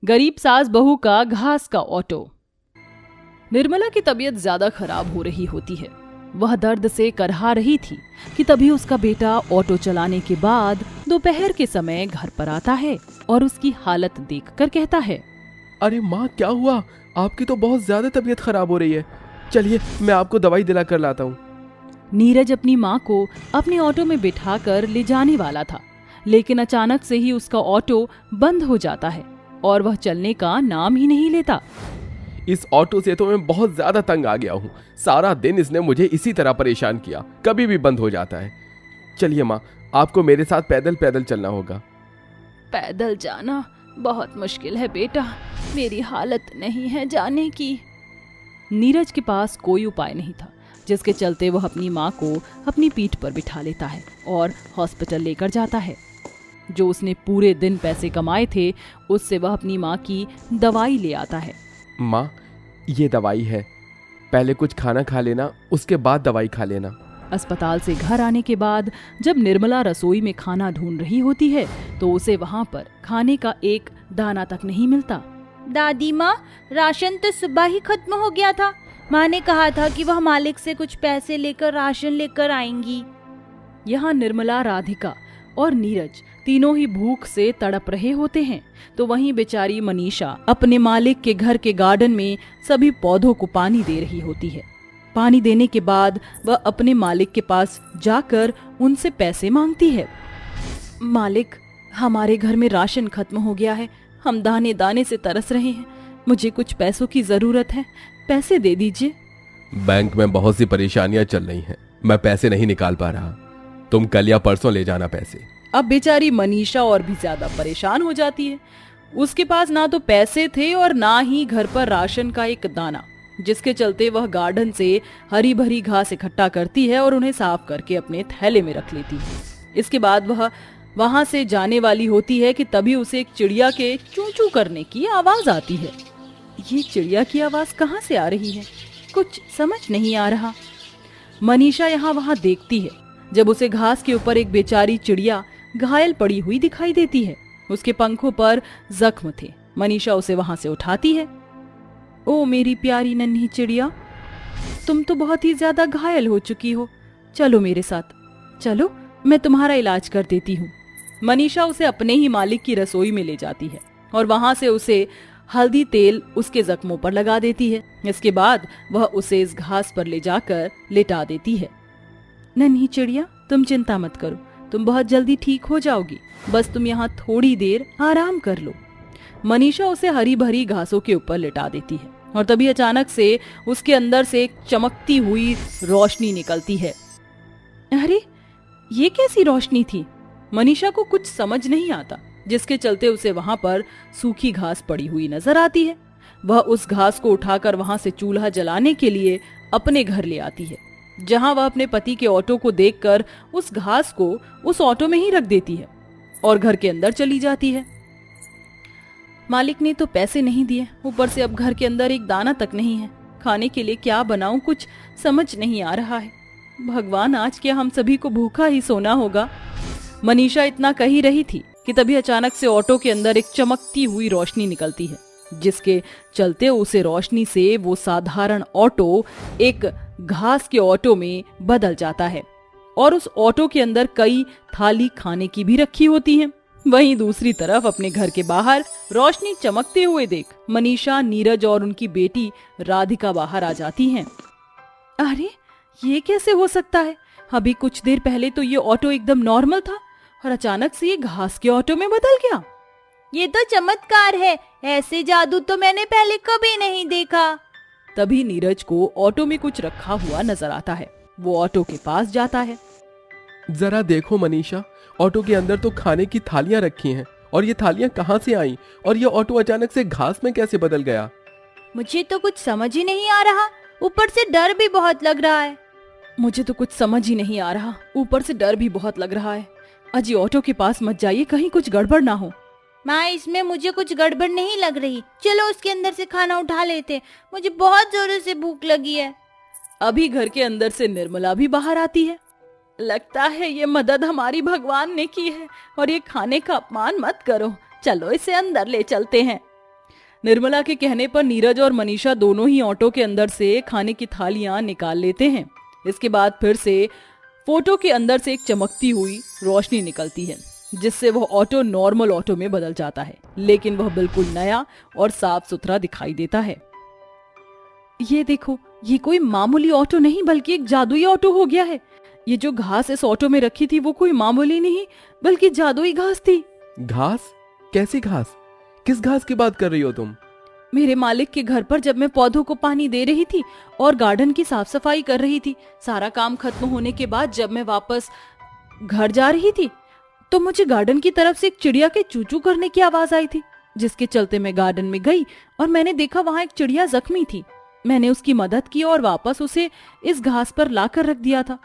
गरीब सास बहू का घास का ऑटो। निर्मला की तबीयत ज्यादा खराब हो रही होती है। वह दर्द से करहा रही थी कि तभी उसका बेटा ऑटो चलाने के बाद दोपहर के समय घर पर आता है और उसकी हालत देखकर कहता है, अरे माँ, क्या हुआ? आपकी तो बहुत ज्यादा तबीयत खराब हो रही है। चलिए मैं आपको दवाई दिला कर लाता हूँ। नीरज अपनी माँ को अपने ऑटो में बिठाकर ले जाने वाला था, लेकिन अचानक से ही उसका ऑटो बंद हो जाता है और वह चलने का नाम ही नहीं लेता। इस ऑटो से तो मैं बहुत ज्यादा तंग आ गया हूँ। सारा दिन इसने मुझे इसी तरह परेशान किया, कभी भी बंद हो जाता है। चलिए माँ, आपको मेरे साथ पैदल पैदल चलना होगा। पैदल जाना बहुत मुश्किल है बेटा, मेरी हालत नहीं है जाने की। नीरज के पास कोई उपाय नहीं था, जिसके चलते वह अपनी माँ को अपनी पीठ पर बिठा लेता है और हॉस्पिटल लेकर जाता है। जो उसने पूरे दिन पैसे कमाए थे उससे वह अपनी माँ की दवाई ले आता है। माँ, ये दवाई है, पहले कुछ खाना खा लेना, उसके बाद दवाई खा लेना। अस्पताल से घर आने के बाद जब निर्मला रसोई में खाना ढूंढ रही होती है तो उसे वहाँ पर खाने का एक दाना तक नहीं मिलता। दादी माँ, राशन तो सुबह ही खत्म हो गया था। माँ ने कहा था कि वह मालिक से कुछ पैसे लेकर राशन लेकर आएंगी। यहाँ निर्मला, राधिका और नीरज तीनों ही भूख से तड़प रहे होते हैं, तो वहीं बेचारी मनीषा अपने मालिक के घर के गार्डन में सभी पौधों को पानी दे रही होती है। पानी देने के बाद वह अपने मालिक के पास जाकर उनसे पैसे मांगती है। मालिक, हमारे घर में राशन खत्म हो गया है, हम दाने दाने से तरस रहे हैं, मुझे कुछ पैसों की जरूरत है, पैसे दे दीजिए। बैंक में बहुत सी परेशानियां चल रही हैं, मैं पैसे नहीं निकाल पा रहा, तुम कल या परसों ले जाना पैसे। अब बेचारी मनीषा और भी ज्यादा परेशान हो जाती है। उसके पास ना तो पैसे थे और ना ही घर पर राशन का एक दाना, जिसके चलते वह गार्डन से हरी भरी घास इकट्ठा करती है और उन्हें साफ करके अपने थैले में रख लेती है। इसके बाद वह वहां से जाने वाली होती है कि तभी उसे एक चिड़िया के चू चू करने की आवाज आती है। ये चिड़िया की आवाज कहाँ से आ रही है, कुछ समझ नहीं आ रहा। मनीषा यहाँ वहां देखती है जब उसे घास के ऊपर एक बेचारी चिड़िया घायल पड़ी हुई दिखाई देती है। उसके पंखों पर जख्म थे। मनीषा उसे वहां से उठाती है। ओ मेरी प्यारी नन्ही चिड़िया, तुम तो बहुत ही ज्यादा घायल हो चुकी हो, चलो मेरे साथ, चलो मैं तुम्हारा इलाज कर देती हूँ। मनीषा उसे अपने ही मालिक की रसोई में ले जाती है और वहां से उसे हल्दी तेल उसके जख्मों पर लगा देती है। इसके बाद वह उसे इस घास पर ले जाकर लिटा देती है। नन्ही चिड़िया, तुम चिंता मत करो, तुम बहुत जल्दी ठीक हो जाओगी, बस तुम यहाँ थोड़ी देर आराम कर लो। मनीषा उसे हरी भरी घासों के ऊपर लिटा देती है और तभी अचानक से उसके अंदर से एक चमकती हुई रोशनी निकलती है। अरे, ये कैसी रोशनी थी? मनीषा को कुछ समझ नहीं आता, जिसके चलते उसे वहां पर सूखी घास पड़ी हुई नजर आती है। वह उस घास को उठाकर वहां से चूल्हा जलाने के लिए अपने घर ले आती है, जहां वह अपने पति के ऑटो को देखकर उस घास को उस ऑटो में ही रख देती है और घर के अंदर चली जाती है। मालिक ने तो पैसे नहीं दिए, ऊपर से अब घर के अंदर एक दाना तक नहीं है। खाने के लिए क्या बनाऊं, कुछ समझ नहीं आ रहा है। भगवान, आज क्या हम सभी को भूखा ही सोना होगा। मनीषा इतना कह ही रही थी कि तभी अचानक से ऑटो के अंदर एक चमकती हुई रोशनी निकलती है, जिसके चलते उसे रोशनी से वो साधारण ऑटो एक घास के ऑटो में बदल जाता है और उस ऑटो के अंदर कई थाली खाने की भी रखी होती हैं। वहीं दूसरी तरफ अपने घर के बाहर रोशनी चमकते हुए देख मनीषा, नीरज और उनकी बेटी राधिका बाहर आ जाती हैं। अरे, ये कैसे हो सकता है? अभी कुछ देर पहले तो ये ऑटो एकदम नॉर्मल था और अचानक से ये घास के ऑटो में बदल गया। ये तो चमत्कार है, ऐसे जादू तो मैंने पहले कभी नहीं देखा। तभी नीरज को ऑटो में कुछ रखा हुआ नजर आता है। वो ऑटो के पास जाता है। जरा देखो मनीषा, ऑटो के अंदर तो खाने की थालियां रखी हैं, और ये थालियां कहाँ से आई, और ये ऑटो अचानक से घास में कैसे बदल गया? मुझे तो कुछ समझ ही नहीं आ रहा, ऊपर से डर भी बहुत लग रहा है। मुझे तो कुछ समझ ही नहीं आ रहा, ऊपर से डर भी बहुत लग रहा है। अजी, ऑटो के पास मत जाइए, कहीं कुछ गड़बड़ ना हो। माँ, इसमें मुझे कुछ गड़बड़ नहीं लग रही, चलो उसके अंदर से खाना उठा लेते, मुझे बहुत जोरों से भूख लगी है। अभी घर के अंदर से निर्मला भी बाहर आती है। लगता है ये मदद हमारी भगवान ने की है और ये खाने का अपमान मत करो, चलो इसे अंदर ले चलते हैं। निर्मला के कहने पर नीरज और मनीषा दोनों ही ऑटो के अंदर से खाने की थालियां निकाल लेते हैं। इसके बाद फिर से फोटो के अंदर से एक चमकती हुई रोशनी निकलती है, जिससे वह ऑटो नॉर्मल ऑटो में बदल जाता है, लेकिन वह बिल्कुल नया और साफ सुथरा दिखाई देता है। ये देखो, ये कोई मामूली ऑटो नहीं बल्कि एक जादुई ऑटो हो गया है। ये जो घास इस ऑटो में रखी थी वो कोई मामूली नहीं बल्कि जादुई घास थी। घास? कैसी घास? किस घास की बात कर रही हो तुम? मेरे मालिक के घर पर जब मैं पौधों को पानी दे रही थी और गार्डन की साफ सफाई कर रही थी, सारा काम खत्म होने के बाद जब मैं वापस घर जा रही थी तो मुझे गार्डन की तरफ से एक चिड़िया के चूचू करने की आवाज आई थी, जिसके चलते मैं गार्डन में गई और मैंने देखा वहां एक चिड़िया जख्मी थी। मैंने उसकी मदद की और वापस उसे इस घास पर लाकर रख दिया था।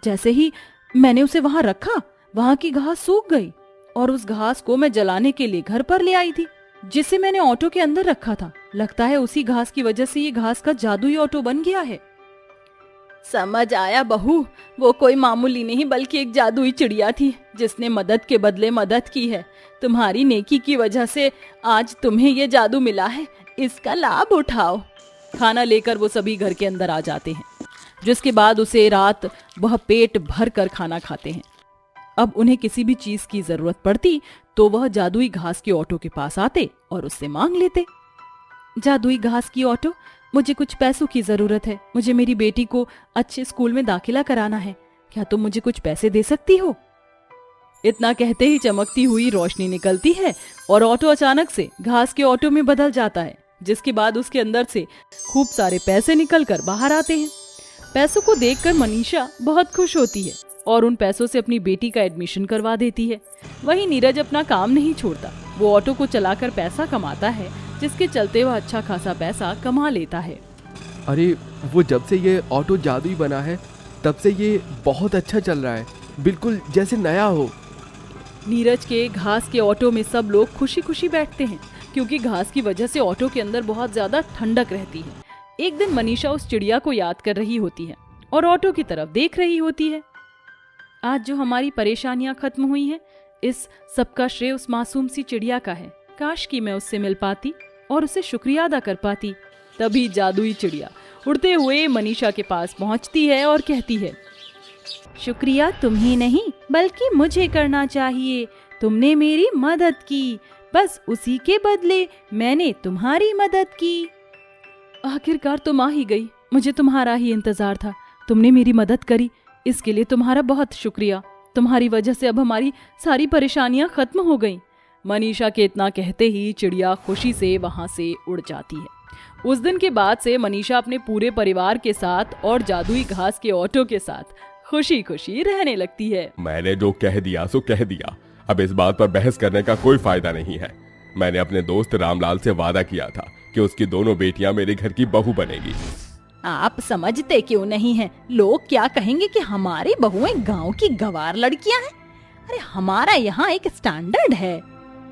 जैसे ही मैंने उसे वहां रखा, वहां की घास सूख गई और उस घास को मैं जलाने के लिए घर पर ले आई थी, जिसे मैंने ऑटो के अंदर रखा था। लगता है उसी घास की वजह से ये घास का जादुई ऑटो बन गया है। समझ आया बहू, वो कोई मामूली नहीं बल्कि एक जादुई चिड़िया थी जिसने मदद के बदले मदद की है। तुम्हारी नेकी की वजह से आज तुम्हें ये जादू मिला है, इसका लाभ उठाओ। खाना लेकर वो सभी घर के अंदर आ जाते हैं, जिसके बाद उसे रात वह पेट भर कर खाना खाते हैं। अब उन्हें किसी भी चीज की जरूरत पड़ती तो वह जादुई घास के ऑटो के पास आते और उससे मांग लेते। जादुई घास की ऑटो, मुझे कुछ पैसों की जरूरत है। मुझे मेरी बेटी को अच्छे स्कूल में दाखिला कराना है। क्या तुम मुझे कुछ पैसे दे सकती हो? इतना कहते ही चमकती हुई रोशनी निकलती है और ऑटो अचानक से घास के ऑटो में बदल जाता है, जिसके बाद उसके अंदर से खूब सारे पैसे निकलकर बाहर आते हैं। पैसों को देखकर मनीषा बहुत खुश होती है और उन पैसों से अपनी बेटी का एडमिशन करवा देती है। वहीं नीरज अपना काम नहीं छोड़ता, वो ऑटो को चलाकर पैसा कमाता है, जिसके चलते वह अच्छा खासा पैसा कमा लेता है। अरे वो जब से ये ऑटो जादुई बना है तब से ये बहुत अच्छा चल रहा है, बिल्कुल जैसे नया हो। नीरज के घास के ऑटो में सब लोग खुशी खुशी बैठते हैं, क्योंकि घास की वजह से ऑटो के अंदर बहुत ज्यादा ठंडक रहती है। एक दिन मनीषा उस चिड़िया को याद कर रही होती है और ऑटो की तरफ देख रही होती है। आज जो हमारी परेशानियां खत्म हुई हैं, इस सबका श्रेय उस मासूम सी चिड़िया का है। काश कि मैं उससे मिल पाती और उसे शुक्रिया अदा कर पाती। तभी जादुई चिड़िया उड़ते हुए मनीषा के पास पहुंचती है और कहती है, शुक्रिया तुम्हें नहीं बल्कि मुझे करना चाहिए। तुमने मेरी मदद की, बस उसी के बदले मैंने तुम्हारी मदद की। आखिरकार तुम आ ही गई, मुझे तुम्हारा ही इंतजार था। तुमने मेरी मदद करी, इसके लिए तुम्हारा बहुत शुक्रिया। तुम्हारी वजह से अब हमारी सारी परेशानियां खत्म हो गईं। मनीषा के इतना कहते ही चिड़िया खुशी से वहां से उड़ जाती है। उस दिन के बाद से मनीषा अपने पूरे परिवार के साथ और जादुई घास के ऑटो के साथ खुशी खुशी रहने लगती है। मैंने जो कह दिया सो कह दिया, अब इस बात पर बहस करने का कोई फायदा नहीं है। मैंने अपने दोस्त रामलाल से वादा किया था कि उसकी दोनों बेटियां मेरे घर की बहू बनेगी। आप समझते क्यों नहीं हैं? लोग क्या कहेंगे कि हमारी बहुएं गांव की गंवार लड़कियां हैं। अरे हमारा यहाँ एक स्टैंडर्ड है।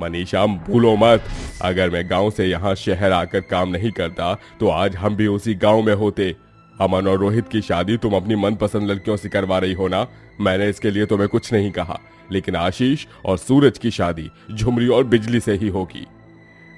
मनीषा भूलो मत, अगर मैं गांव से यहाँ शहर आकर काम नहीं करता तो आज हम भी उसी गांव में होते। अमन और रोहित की शादी तुम अपनी मनपसंद लड़कियों से करवा रही हो ना, मैंने इसके लिए तुम्हें कुछ नहीं कहा, लेकिन आशीष और सूरज की शादी झुमरी और बिजली से ही होगी।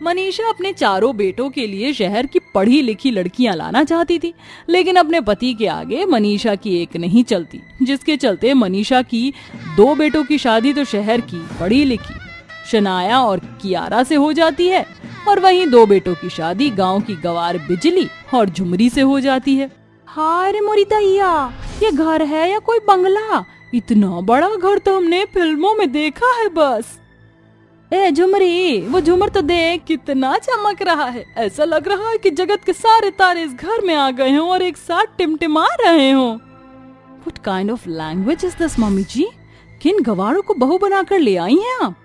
मनीषा अपने चारों बेटों के लिए शहर की पढ़ी लिखी लड़कियां लाना चाहती थी, लेकिन अपने पति के आगे मनीषा की एक नहीं चलती, जिसके चलते मनीषा की 2 बेटों की शादी तो शहर की पढ़ी लिखी शनाया और कियारा से हो जाती है, और वहीं 2 बेटों की शादी गांव की गंवार बिजली और झुमरी से हो जाती है। हाय रे मोरी दैया, ये घर है या कोई बंगला? इतना बड़ा घर तो हमने फिल्मों में देखा है बस। ए झुमरी, वो झुमर तो देख कितना चमक रहा है। ऐसा लग रहा है कि जगत के सारे तारे इस घर में आ गए हों और एक साथ टिमटिमा रहे हों। What kind of language is this, mummy ji? किन गवारों को बहू बनाकर ले आई हैं आप?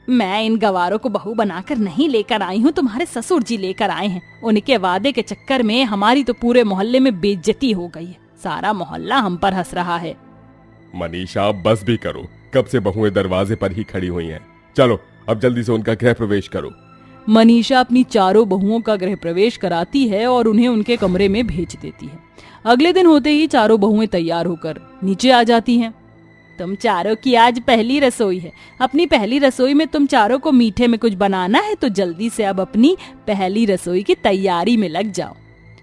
मैं इन गवारों को बहू बनाकर नहीं लेकर आई हूँ, तुम्हारे ससुर जी लेकर आए हैं। उनके वादे के चक्कर में हमारी तो पूरे मोहल्ले में बेइज्जती हो गई है। सारा मोहल्ला हम पर हंस रहा है। मनीषा बस भी करो, कब से बहुएं दरवाजे पर ही खड़ी हुई हैं। चलो अब जल्दी से उनका गृह प्रवेश करो। मनीषा अपनी चारों बहुओं का गृह प्रवेश कराती है और उन्हें उनके कमरे में भेज देती है। अगले दिन होते ही चारों बहुएं तैयार होकर नीचे आ जाती हैं। तुम चारों की आज पहली रसोई है। अपनी पहली रसोई में तुम चारों को मीठे में कुछ बनाना है तो जल्दी से अब अपनी पहली रसोई की तैयारी में लग जाओ।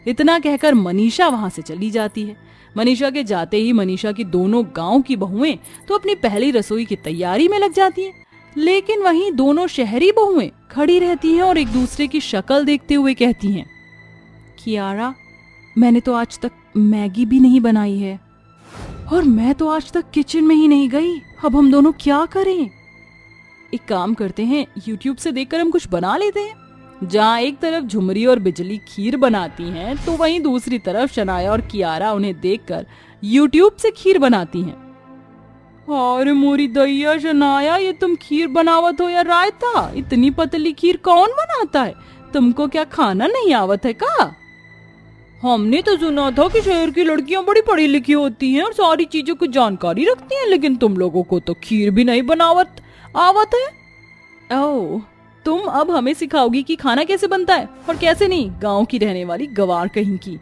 इतना कहकर मनीषा वहां से चली जाती है। मनीषा के जाते ही मनीषा की दोनों गांव की बहुएं तो अपनी पहली रसोई की तैयारी में लग जाती हैं। लेकिन वहीं दोनों शहरी बहुएं खड़ी रहती हैं और एक दूसरे की शक्ल देखते हुए कहती हैं, कियारा, मैंने तो आज तक मैगी भी नहीं बनाई है और मैं तो आज तक किचन में ही नहीं गई। अब हम दोनों क्या करें? एक काम करते हैं, YouTube से देखकर हम कुछ बना लेते हैं। जहाँ एक तरफ झुमरी और बिजली खीर बनाती हैं तो वहीं दूसरी तरफ शनाया और कियारा उन्हें देखकर YouTube से खीर बनाती हैं। अरे मोरी दैया शनाया, ये तुम खीर बनावत हो या रायता? इतनी पतली खीर कौन बनाता है? तुमको क्या खाना नहीं आवत है का? हमने तो सुना था कि शहर की लड़कियां बड़ी पढ़ी लिखी होती हैं और सारी चीजों की जानकारी रखती हैं, लेकिन तुम लोगों को तो खीर भी नहीं बनावत आवत है। ओह, तुम अब हमें सिखाओगी कि खाना कैसे बनता है और कैसे नहीं? गांव की रहने वाली गवार कहीं की।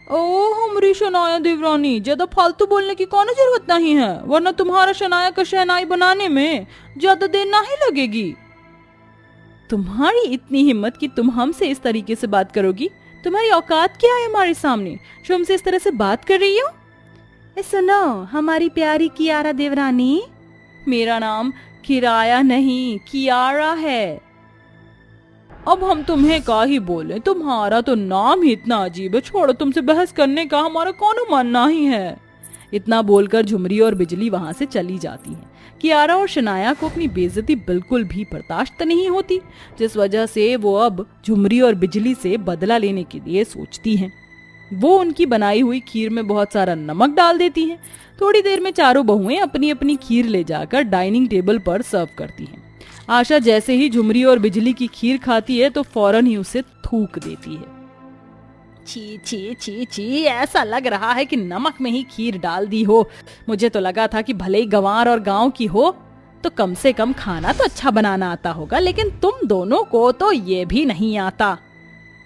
ओह हमारी शनाया देवरानी, ज्यादा फालतू बोलने की कौन जरूरत नहीं है, वरना तुम्हारा शनाया का शहनाई बनाने में ज्यादा देर नहीं लगेगी। तुम्हारी इतनी हिम्मत कि तुम हमसे इस तरीके से बात करोगी? तुम्हारी औकात क्या है हमारे सामने जो हमसे इस तरह से बात कर रही हो? सुनो हमारी प्यारी कियारा देवरानी, मेरा नाम किराया नहीं कियारा है। अब हम तुम्हें का ही बोले, तुम्हारा तो नाम ही इतना अजीब है। छोड़ो, तुमसे बहस करने का हमारा कौन मन नहीं है। इतना बोलकर झुमरी और बिजली वहां से चली जाती हैं। कियारा और शनाया को अपनी बेइज्जती बिल्कुल भी बर्दाश्त नहीं होती, जिस वजह से वो अब झुमरी और बिजली से बदला लेने के लिए सोचती हैं। वो उनकी बनाई हुई खीर में बहुत सारा नमक डाल देती हैं। थोड़ी देर में चारों बहुएं अपनी अपनी खीर ले जाकर डाइनिंग टेबल पर सर्व करती हैं। आशा जैसे ही झुमरी और बिजली की खीर खाती है तो फौरन ही उसे थूक देती है। छी छी छी छी, ऐसा लग रहा है कि नमक में ही खीर डाल दी हो। मुझे तो लगा था कि भले ही गंवार और गांव की हो तो कम से कम खाना तो अच्छा बनाना आता होगा, लेकिन तुम दोनों को तो ये भी नहीं आता।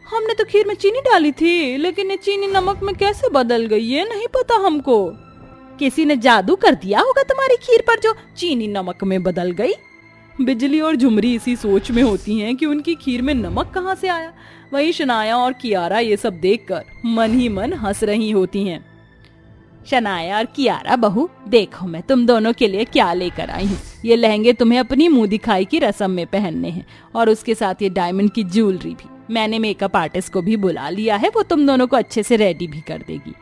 हमने तो खीर में चीनी डाली थी, लेकिन ये चीनी नमक में कैसे बदल गई ये नहीं पता हमको। किसी ने जादू कर दिया होगा तुम्हारी खीर पर जो चीनी नमक में बदल गई। बिजली और झुमरी इसी सोच में होती हैं कि उनकी खीर में नमक कहाँ से आया। वहीं शनाया और कियारा ये सब देखकर मन ही मन हंस रही होती हैं। शनाया और कियारा बहू, देखो मैं तुम दोनों के लिए क्या लेकर आई हूँ। ये लहंगे तुम्हें अपनी मुंह दिखाई की रस्म में पहनने हैं और उसके साथ ये डायमंड की ज्वेलरी भी। मैंने मेकअप आर्टिस्ट को भी बुला लिया है, वो तुम दोनों को अच्छे से रेडी भी कर देगी।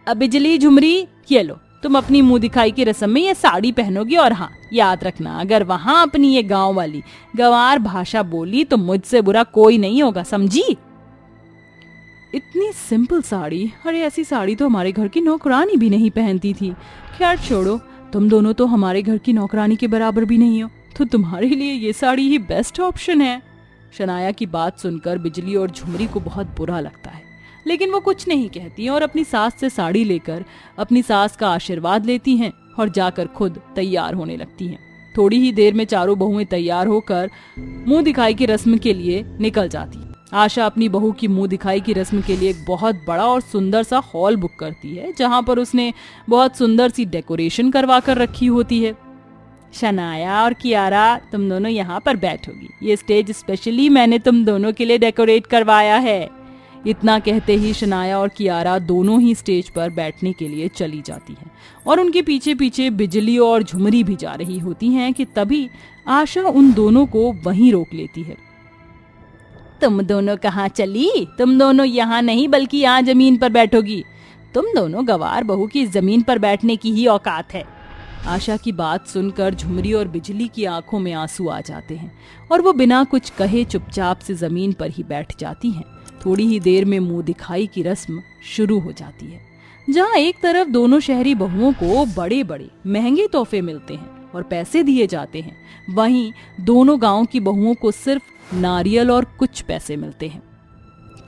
अब बिजली झुमरी, ये लो, तुम अपनी मुंह दिखाई की रस्म में ये साड़ी पहनोगी और हाँ याद रखना, अगर वहां अपनी ये गांव वाली गंवार भाषा बोली तो मुझसे बुरा कोई नहीं होगा, समझी? इतनी सिंपल साड़ी, अरे ऐसी साड़ी तो हमारे घर की नौकरानी भी नहीं पहनती थी। खैर छोड़ो, तुम दोनों तो हमारे घर की नौकरानी के बराबर भी नहीं हो, तो तुम्हारे लिए ये साड़ी ही बेस्ट ऑप्शन है। शनाया की बात सुनकर बिजली और झुमरी को बहुत बुरा लगता है, लेकिन वो कुछ नहीं कहती और अपनी सास से साड़ी लेकर अपनी सास का आशीर्वाद लेती हैं और जाकर खुद तैयार होने लगती हैं। थोड़ी ही देर में चारों बहुएं तैयार होकर मुंह दिखाई की रस्म के लिए निकल जाती। आशा अपनी बहू की मुंह दिखाई की रस्म के लिए एक बहुत बड़ा और सुंदर सा हॉल बुक करती है, जहां पर उसने बहुत सुंदर सी डेकोरेशन करवा कर रखी होती है। शनाया और कियारा, तुम दोनों यहाँ पर बैठोगी, ये स्टेज स्पेशली मैंने तुम दोनों के लिए डेकोरेट करवाया है। इतना कहते ही शनाया और कियारा दोनों ही स्टेज पर बैठने के लिए चली जाती हैं और उनके पीछे पीछे बिजली और झुमरी भी जा रही होती हैं कि तभी आशा उन दोनों को वहीं रोक लेती है। तुम दोनों कहाँ चली? तुम दोनों यहाँ नहीं बल्कि यहाँ जमीन पर बैठोगी। तुम दोनों गवार बहू की जमीन पर बैठने की ही औकात है। आशा की बात सुनकर झुमरी और बिजली की आंखों में आंसू आ जाते हैं और वो बिना कुछ कहे चुपचाप से जमीन पर ही बैठ जाती हैं। थोड़ी ही देर में मुंह दिखाई की रस्म शुरू हो जाती है, जहां एक तरफ दोनों शहरी बहुओं को बड़े बड़े महंगे तोहफे मिलते हैं और पैसे दिए जाते हैं, वहीं दोनों गांव की बहुओं को सिर्फ नारियल और कुछ पैसे मिलते हैं।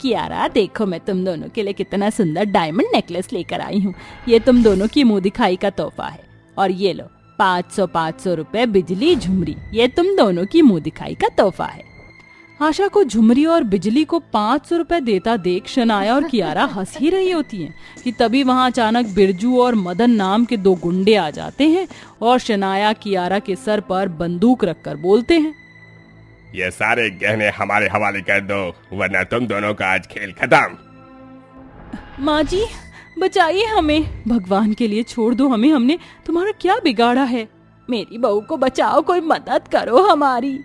कियारा, देखो मैं तुम दोनों के लिए कितना सुंदर डायमंड नेकलेस लेकर आई हूँ। ये तुम दोनों की मुंह दिखाई का तोहफा है और ये लो 500 रुपए बिजली झुमरी, ये तुम दोनों की मुंह दिखाई का तोहफा है। आशा को झुमरी और बिजली को 500 रुपए देता देख शनाया और कियारा हंस ही रही होती हैं कि तभी वहां अचानक बिरजू और मदन नाम के 2 गुंडे आ जाते हैं और शनाया कियारा के सर पर बंदूक रखकर बोलते हैं, ये सारे गहने हमारे हवाले कर दो, वरना तुम दोनों का आज खेल खत्म। माँ जी बचाइए हमें, भगवान के लिए छोड़ दो हमें, हमने तुम्हारा क्या बिगाड़ा है, मेरी बहू को बचाओ, कोई मदद करो हमारी।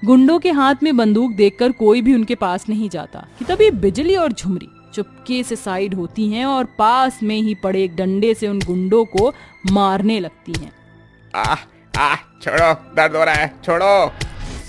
गुंडों के हाथ में बंदूक देखकर कोई भी उनके पास नहीं जाता कि तभी बिजली और झुमरी चुपके से साइड होती हैं और पास में ही पड़े एक डंडे से उन गुंडों को मारने लगती हैं। छोड़ो, दर्द हो रहा है, छोड़ो।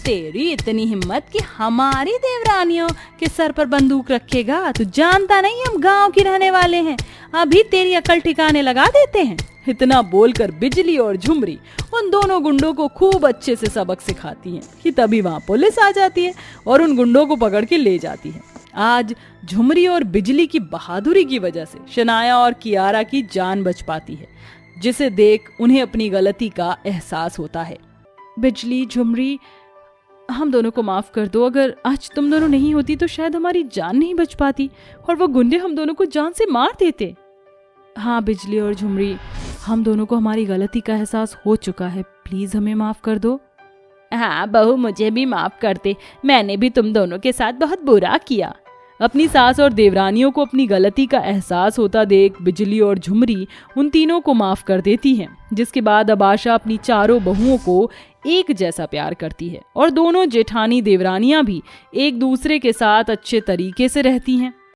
तेरी इतनी हिम्मत कि हमारी देवरानियों के सर पर बंदूक रखेगा, तू जानता नहीं हम गांव की रहने वाले हैं, अभी तेरी अकल ठिकाने लगा देते हैं। इतना बोलकर बिजली और झुमरी उन दोनों गुंडों को खूब अच्छे से सबक सिखाती हैं कि तभी वहां पुलिस आ जाती है और उन गुंडों को पकड़ के ले जाती है। आज झुमरी और बिजली की बहादुरी की वजह से शनाया और कियारा की जान बच पाती है, जिसे देख उन्हें अपनी गलती का एहसास होता है। बिजली, झुमरी, हम दोनों को माफ कर दो, अगर आज तुम दोनों नहीं होती तो शायद हमारी जान नहीं बच पाती और वो गुंडे हम दोनों को जान से मार देते। हाँ बिजली और झुमरी, हम दोनों को हमारी गलती का एहसास हो चुका है, प्लीज हमें माफ कर दो। हाँ बहू, मुझे भी माफ कर दे, मैंने भी तुम दोनों के साथ बहुत बुरा किया। अपनी सास और देवरानियों को अपनी गलती का एहसास होता देख बिजली और झुमरी उन तीनों को माफ कर देती हैं, जिसके बाद अब आशा अपनी चारों बहुओं को एक जैसा प्यार करती है और दोनों जेठानी देवरानियां भी एक दूसरे के साथ अच्छे तरीके से रहती हैं।